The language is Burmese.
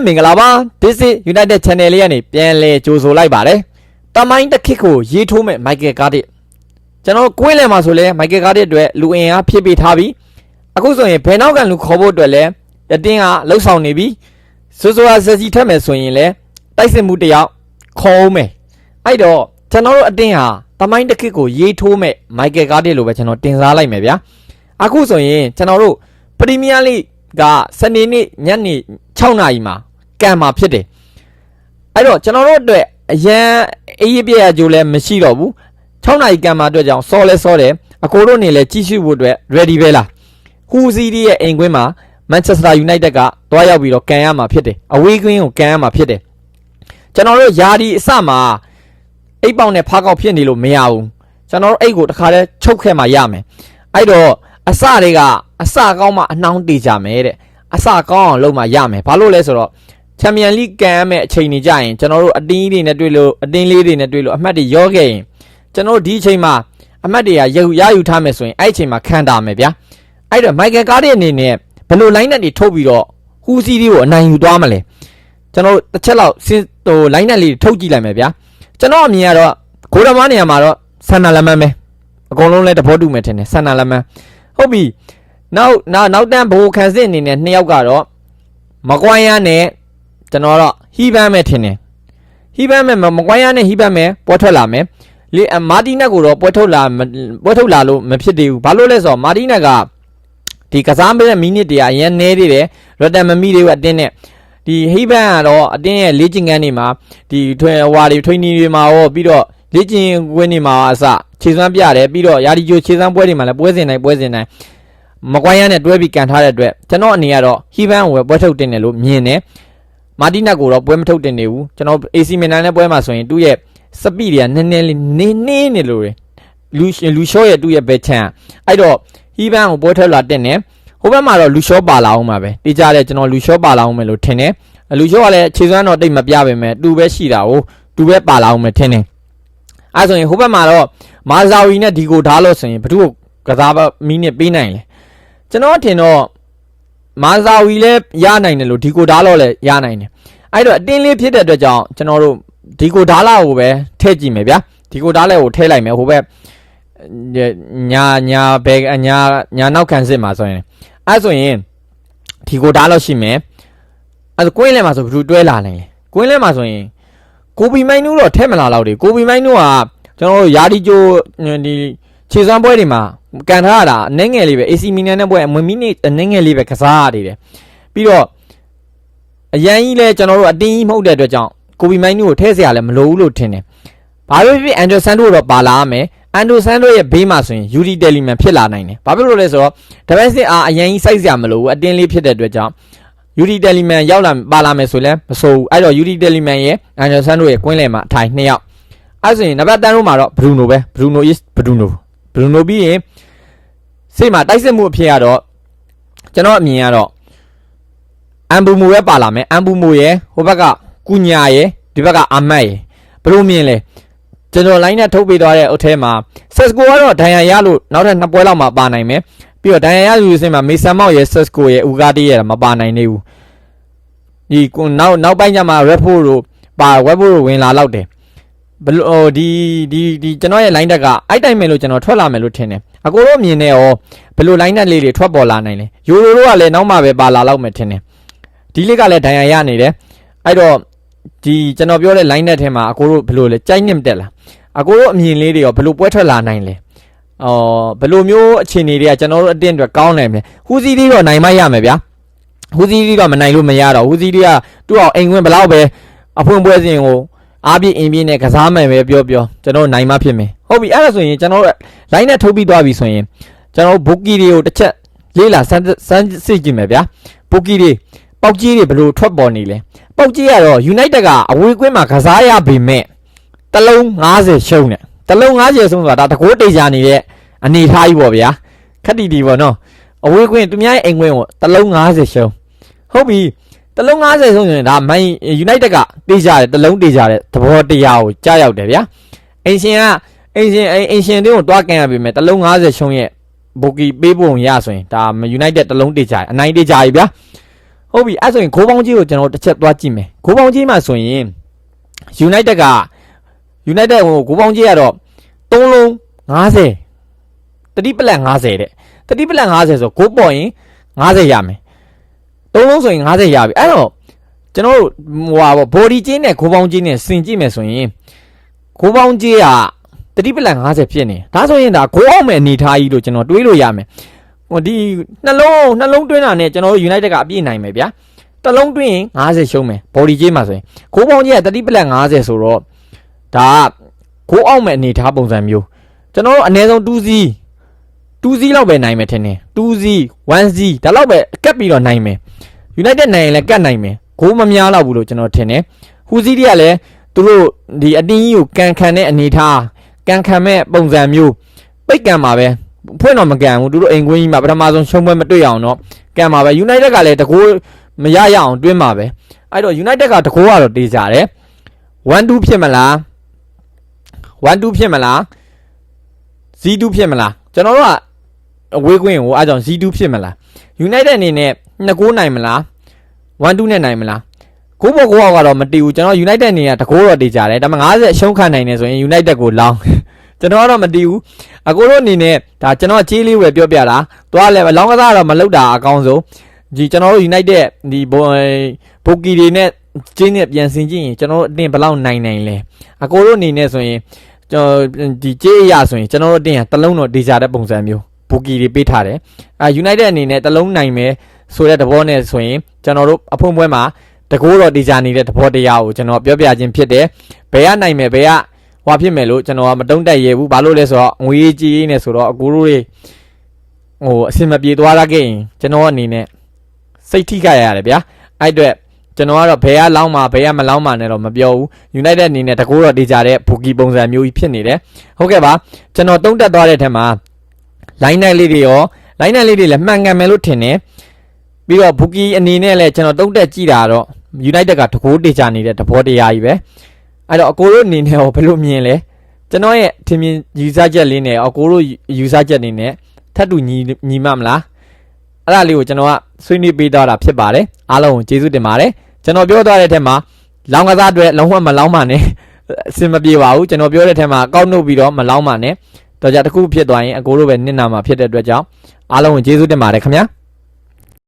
မင်္ဂလာပါ This is United Channel လေးကနေပြန်လဲကြိုဆိုလိုက်ပါတယ်တမိုင်းတစ်ခေတ်ကိုရေးထိုးမဲ့ Michael Cardiff ကျွန်တော်ကွင်းလယ်မှာဆိုလဲ Michael Cardiff အတွက်လူအင်အားဖြည့်ပေးထားပြီးအခုဆိုရင်ဘယ်နောက်ကန်လူခေါ်ဖို့အတွက်လဲအတင်းကလှုပ်ဆောင်နေပြီဆိုဆိုတာဆက်စီထက်မယ်ဆိုရင်လဲတိုက်စစ်မှုတယောက်ခေါ်အောင်မယ်အဲ့တော့ကျွန်တော်တို့အတင်းဟာတမိုင်းတစ်ခေတ်ကိုရေးထိုးမဲ့ Michael Cardiff လို့ပဲကျွန်တော်တင်စားလိုက်မယ်ဗျာအခုဆိုရင်ကျွန်တော်တို့ Premier League ကစနေနေ့ညနေ6နာရီမှာကန်မှာဖြစ်တယ်အဲ့တော့ကျွန်တော်တို့အတွက်အရန်အေးရပြရကြိုးလဲမရှိတော့ဘူး6နာရီကန်မှာအတွက်ကြောင့်စောလဲစောတယ်အကိုတို့နေလဲကြီးစုဖို့အတွက် ready ပဲလားဟူစီဒီရဲ့အိမ်ကွင်းမှာ Manchester United ကတွားရောက်ပြီးတော့ကန်ရမှာဖြစ်တယ်အဝေးကွင်းကိုကန်ရမှာဖြစ်တယ်ကျွန်တော်တို့ယာဒီအစမှာအိတ်ပေါက်နဲ့ဖားကောက်ဖြစ်နေလို့မရဘူးကျွန်တော်တို့အိတ်ကိုတခါတည်းချုပ်ခဲ့မှရမယ်အဲ့တော့အစတွေကအစကောင်းမှအနှောင်းတေးကြမယ်တဲ့အစကောင်းအောင်လုပ်မှရမယ်ဘာလို့လဲဆိုတော့ချန်ပီယံလိကန်ရမယ့်အချိန်တွေကြရင်ကျွန်တော်တို့အတင်းလေးတွေနဲ့တွေ့လို့အတင်းလေးတွေနဲ့တွေ့လို့အမှတ်တွေရောခဲ့ရင်ကျွန်တော်တို့ဒီအချိန်မှာအမှတ်တွေကရယူထားမယ်ဆိုရင်အဲ့အချိန်မှာခံတာမယ်ဗျာအဲ့တော့ Michael Cardiff အနေနဲ့ဘယ်လို line နဲ့တွေထုတ်ပြီးတော့ဟူစီဒီကိုအနိုင်ယူသွားမလဲကျွန်တော်တို့တစ်ချက်လောက်line နဲ့လေးထုတ်ကြည့်လိုက်မယ်ဗျာကျွန်တော်အမြင်ကတော့ဂိုးသမားနေရာမှာတော့ဆန်နာလမန်းပဲအကုန်လုံးလဲတဘောတူမယ်ထင်တယ်ဆန်နာလမန်းဟုတ်ပြီနောက်တန်းဘိုးခန်းစစ်အနေနဲ့နှစ်ယောက်ကတော့မကွိုင်းရနဲ့ကျွန်တော်တော့ဟီးပန်းမဲ့ထင်တယ်ဟီးပန်းမဲ့မကွိုင်းရနဲ့ဟီးပန်းမဲ့ပွဲထွက်လာမယ်လေမာတီနက်ကိုတော့ပွဲထုတ်လာလို့မဖြစ်သေးဘူးဘာလို့လဲဆိုတော့မာတီနက်ကဒီကစားမဲ့မိနစ်တရာအရင်နေသေးတယ်ရတန်မမီတွေကအတင်းနဲ့ဒီဟီးပန်းကတော့အတင်းရဲ့လေ့ကျင့်ခန်းတွေမှာဒီထွင်ဟွာတွေထွင်နီတွေမှာရောပြီးတော့လေ့ကျင့်ကွင်းတွေမှာအစခြေစွမ်းပြတယ်ပြီးတော့ယာဒီဂျိုခြေစွမ်းပွဲတွေမှာလည်းပွဲစဉ်တိုင်းမကွိုင်းရနဲ့တွဲပြီးကန်ထားတဲ့အတွက်ကျွန်တော်အနေနဲ့ကတော့ဟီးပန်းကိုပွဲထုတ်တင်တယ်လို့မြင်တယ်မာတီနက်ကိုတော့ပွဲမထုတ်တင်နေဘူးကျွန်တော် AC Milan နဲ့ပွဲမှာဆိုရင်သူ့ရဲ့စပီတွေကနည်းနည်းလေးနေလို့လူရှော့ရဲ့သူ့ရဲ့ဘက်ချန်အဲ့တော့ဟီးပန်းကိုပွဲထုတ်လာတင်တယ်ဟိုဘက်မှာတော့လူရှော့ပါလာအောင်ပါပဲတေးကြတယ်ကျွန်တော်လူရှော့ပါလာအောင်မယ်လို့ထင်တယ်လူရှော့ကလည်းခြေစွမ်းတော့တိတ်မပြပါမယ်သူပဲရှိတာကိုသူပဲပါလာအောင်မယ်ထင်တယ်အဲ့ဆိုရင်ဟိုဘက်မှာတော့မာဇာဝီနဲ့ဒီကိုဓာတ်လို့ဆိုရင်ဘယ်သူ့ကစားမီးနဲ့ပေးနိုင်လဲကျွန်တော်ထင်တော့မာဇာဝီလည်းရနိုင်တယ်လို့ဒီကိုဓာတ်လို့လည်းရနိုင်တယ်အဲ့တော့အတင်းလေးဖြစ်တဲ့အတွက်ကြောင့်ကျွန်တော်တို့ဒီကိုဓာတ်လာကိုပဲထည့်ကြည့်မယ်ဗျာဒီကိုဓာတ်လည်းကိုထည့်လိုက်မယ်ဟိုဘက်ညာဘယ်ညာနောက်ခံစစ်မှာဆိုရင်အဲ့ဆိုရင်ဒီကိုဓာတ်လို့ရှိမယ်အဲ့ကွင်းလဲမှာဆိုဘယ်သူတွဲလာနိုင်လဲကွင်းလဲမှာဆိုရင်ကိုဘီမိုင်းနူးတော့ထဲမလာတော့တယ်ကိုဘီမိုင်းနူးကကျွန်တော်တို့ယာဒီဂျိုဒီခြေစွမ်းပွဲတွေမှာကန်ထားရတာအနှဲငယ်လေးပဲ AC Milan နဲ့ပွဲအမမီနစ်အနှဲငယ်လေးပဲကစားရသေးတယ်ပြီးတော့အရန်ကြီးလဲကျွန်တော်တို့အတင်းကြီးမဟုတ်တဲ့အတွက်ကြောင့်ကိုဘီမိုင်းနူးကိုထဲเสียရလဲမလိုဘူးလို့ထင်တယ်ဘာလို့ဖြစ်အန်ဒိုဆန်တို့တော့ပါလာရမယ်အန်ဒိုဆန်တို့ရဲ့ဘေးမှာဆိုရင်ယူရီတယ်လီမန်ဖြစ်လာနိုင်တယ်ဘာဖြစ်လို့လဲဆိုတော့ဒဗက်စစ်အားအရန်ကြီးစိုက်เสียမလို့အတင်းလေးဖြစ်တဲ့အတွက်ကြောင့်ယူရီတယ်လီမန်ရောက်လာပါလာမယ်ဆိုလဲမဆိုးဘူးအဲ့တော့ယူရီတယ်လီမန်ရဲ့အန်ဒိုဆန်တို့ရဲ့ကွင်းလယ်မှာအထိုင်2ယောက်အဲ့ဆိုရင်နံပါတ်10တို့မှာတော့ဘရူနိုပြီးရင်စိတ်မှာတိုက်စစ်မှုအဖြစ်ရတော့ကျွန်တော်အမြင်ကတော့အမ်ဘူမိုရဲ့ပါလာမယ်အမ်ဘူမိုရဲ့ဟိုဘက်ကကုညာရဲ့ဒီဘက်ကအာမတ်ရဲ့ဘလို့မြင်လဲကျွန်တော် line နဲ့ထုတ်ပေးသွားတဲ့အုပ်ထဲမှာဆက်စကိုကတော့ဒိုင်ယာရလို့နောက်ထပ်2ပွဲလောက်မှပါနိုင်မယ်ပြီးတော့ဒိုင်ယာရလူစင်မှာမေဆန်မောက်ရဲ့ဆက်စကိုရဲ့ဦးကားတေးရဲ့မပါနိုင်နေဘူးဒီနောက်ပိုင်းကျမှ Redford တို့ပါ Webbo တို့ဝင်လာတော့တယ်ဘလို့ဒီကျွန်တော်ရဲ့ line တက်ကအဲ့တိုင်းမယ်လို့ကျွန်တော်ထွက်လာမယ်လို့ထင်တယ်အကိုတို့မြင်နေရောဘလို့ line တက်လေးတွေထွက်ပေါ်လာနိုင်လဲယူရိုတို့ကလည်းနောက်မှပဲပါလာတော့မယ်ထင်တယ်ဒီလေးကလည်းဒိုင်ယာရနေတယ်အဲ့တော့ဒီကျွန်တော်ပြောတဲ့ line တက်ထဲမှာအကိုတို့ဘလို့လဲကြိုက်နှစ်တက်လားအကိုတို့အမြင်လေးတွေရောဘလို့ပွဲထွက်လာနိုင်လဲဘလို့မျိုးအခြေအနေတွေကကျွန်တော်တို့အတင်းအတွက်ကောင်းနိုင်မယ်ဟူစီလေးတော့နိုင်မရမယ်ဗျာဟူစီလေးတော့မနိုင်လို့မရတော့ဟူစီလေးကသူ့အောင်အိမ်ဝင်ဘလောက်ပဲအဖွင့်ပွဲစဉ်ကိုအားပြည့်အင်းပြည့်နဲ့ကစားမယ်ပဲပြောကျွန်တော်နိုင်မှဖြစ်မယ်ဟုတ်ပြီအဲ့ဒါဆိုရင်ကျွန်တော်တို့ line နဲ့ထုတ်ပြီးသွားပြီဆိုရင်ကျွန်တော်တို့ဘိုကီတွေကိုတစ်ချက်လေးလာစမ်းစစ်ကြည့်မယ်ဗျာဘိုကီတွေပေါက်ကြီးတွေဘယ်လိုထွက်ပေါ်နေလဲပေါက်ကြီးကတော့ United ကအဝေးကွင်းမှာကစားရပေမဲ့တလုံး50ရှုံးတယ်တလုံး50ရှုံးဆိုတာဒါတကိုးတိတ်ကြနေတဲ့အနေထားကြီးပေါ့ဗျာခက်တီပေါ့နော်အဝေးကွင်းသူများရဲ့အိမ်ကွင်းကိုတလုံး50ရှုံးဟုတ်ပြီတလုံး50ဆုံးရင်ဒါမိုင်း United ကတေးကြတယ်တလုံးတေးကြတယ်သဘောတရားကိုကြားရောက်တယ်ဗျာအင်ရှင်တွေကိုတွားကန်ရပြီမဲ့တလုံး50ရှုံးရဲ့ဘိုကီပေးဖို့ရဆိုရင်ဒါ United တလုံးတေးကြတယ်အနိုင်တေးကြပြီဗျာ ဟုတ်ပြီအဲ့ဆိုရင်ဂိုးပေါင်းကြီးကိုကျွန်တော်တစ်ချက်သွားကြည့်မယ်ဂိုးပေါင်းကြီးမှာဆိုရင် United က United ဟိုဂိုးပေါင်းကြီးကတော့3လုံး50တတိပလက်50တဲ့တတိပလက်50ဆိုဂိုးပေါ်ရင်50ရမယ်3လုံးဆိုရင်50ရပြီအဲ့တော့ကျွန်တော်တို့ဟိုပါဘော်ဒီကျင်းနဲ့ဂိုးပေါင်းကြီးနဲ့ဆင်ကြည့်မယ်ဆိုရင်ဂိုးပေါင်းကြီးကတတိပလက်50ဖြစ်နေဒါဆိုရင်ဒါဂိုးအောင်မဲ့အနေထားကြီးလို့ကျွန်တော်တွေးလို့ရမယ်ဟိုဒီနှလုံးတွင်းတာနဲ့ကျွန်တော်တို့ United ကအပြည့်နိုင်မယ်ဗျာတစ်လုံးတွင်းရင်50ရှုံးမယ်ဘော်ဒီကျင်းမှာဆိုရင်ဂိုးပေါင်းကြီးကတတိပလက်50ဆိုတော့ဒါဂိုးအောင်မဲ့အနေထားပုံစံမျိုးကျွန်တော်တို့အနည်းဆုံး2C လောက်ပဲနိုင်မယ်ထင်တယ်2C 1C ဒါလောက်ပဲကတ်ပြီးတော့နိုင်မယ် United နိုင်ရင်လည်းကတ်နိုင်မယ်ဂိုးမများတော့ဘူးလို့ကျွန်တော်ထင်တယ်ဟူစီးတွေကလည်းသူတို့ဒီအတင်းကြီးကိုကန်ခံတဲ့အနေထားကန်ခံမဲ့ပုံစံမျိုးပိတ်ကန်မှာပဲဖွင့်တော့မကန်ဘူးသူတို့အိမ်ကွင်းကြီးမှာပထမဆုံးရှုံးပွဲမတွေ့အောင်တော့ကန်မှာပဲ United ကလည်းတကိုးမရရအောင်တွင်းမှာပဲအဲ့တော့ United ကတကိုးကတော့တေးကြတယ်1-2ဖြစ်မလား1-2ဖြစ်မလား Z2 ဖြစ်မလားကျွန်တော်တို့ကအဝေးကွင်းကိုအားကြောင့် Z2 ဖြစ်မလား United အနေနဲ့2ကိုးနိုင်မလား1-2နဲ့နိုင်မလားဂိုးပေါ်ဂိုးအောက်ကတော့မတည်ဘူးကျွန်တော် United အနေနဲ့တကိုးတော့တေးကြတယ်ဒါပေမဲ့50အရှုံးခံနိုင်နေဆိုရင် United ကိုလောင်းကျွန်တော်ကတော့မတည်ဘူးအကိုတို့အနေနဲ့ဒါကျွန်တော်ချေးလေးဝယ်ပြောပြတာသွားလဲလောင်းကစားတော့မလုပ်တာအကောင်းဆုံးဒီကျွန်တော်တို့ United ဒီဘိုကီတွေနဲ့ကျင်းနဲ့ပြန်ဆင်ကြည့်ရင်ကျွန်တော်တို့အတင်းဘယ်လောက်နိုင်လဲအကိုတို့အနေနဲ့ဆိုရင်ဒီကြေးအရာဆိုရင်ကျွန်တော်တို့အတင်းကတလုံးတော့ဒေဂျာတဲ့ပုံစံမျိုးဘိုကီတွေပေးထားတယ်United အနေနဲ့တလုံးနိုင်မယ်ဆိုတဲ့သဘောနဲ့ဆိုရင်ကျွန်တော်တို့အဖုံပွဲမှာတကိုးတော့ဒေဂျာနေတဲ့သဘောတရားကိုကျွန်တော်ပြောပြခြင်းဖြစ်တယ်ဘယ်ကနိုင်မယ်ဘယ်ကဟွာဖြစ်မယ်လို့ကျွန်တော်ကမတုံးတက်ရဘူးဘာလို့လဲဆိုတော့ငွေကြီးနေဆိုတော့အကူတို့တွေဟိုအစင်မပြေသွားရခဲ့ရင်ကျွန်တော်အနေနဲ့စိတ်ထိခိုက်ရတယ်ဗျာအဲ့အတွက်ကျွန်တော်ကတော့ဘယ်ကလောင်းမှာဘယ်ကမလောင်းမှာနဲ့တော့မပြောဘူး United အနေနဲ့တကူတော့တေးကြတဲ့ဘူကီပုံစံမျိုးကြီးဖြစ်နေတယ်ဟုတ်ကဲ့ပါကျွန်တော်တုံးတက်သွားတဲ့ထက်မှာ line နိုင်လေးတွေရော line နိုင်လေးတွေလည်းမှန်ကန်မယ်လို့ထင်တယ်ပြီးတော့ဘူကီအနေနဲ့လည်းကျွန်တော်တုံးတက်ကြည့်တာတော့ United ကတကူတေးကြနေတဲ့သဘောတရားကြီးပဲအဲ့တော့အကိုတို့အနေနဲ့ဘယ်လိုမြင်လဲကျွန်တော်ရဲ့ထင်မြင်ယူဆချက်လေးနဲ့အကိုတို့ယူဆချက်နေနဲ့ထပ်တူညီမှမလားအဲ့ဒါလေးကိုကျွန်တော်ကဆွေးနွေးပေးသွားတာဖြစ်ပါတယ်အားလုံးကိုကျေးဇူးတင်ပါတယ်ကျွန်တော်ပြောသွားတဲ့ထက်မှာလောင်းကစားအတွက်လုံးဝမလောင်းပါနဲ့အစင်မပြေပါဘူးကျွန်တော်ပြောတဲ့ထက်မှာကောက်နှုတ်ပြီးတော့မလောင်းပါနဲ့တော့ကြတစ်ခုဖြစ်သွားရင်အကိုတို့ပဲနစ်နာမှာဖြစ်တဲ့အတွက်ကြောင့်အားလုံးကိုကျေးဇူးတင်ပါတယ်ခင်ဗျာ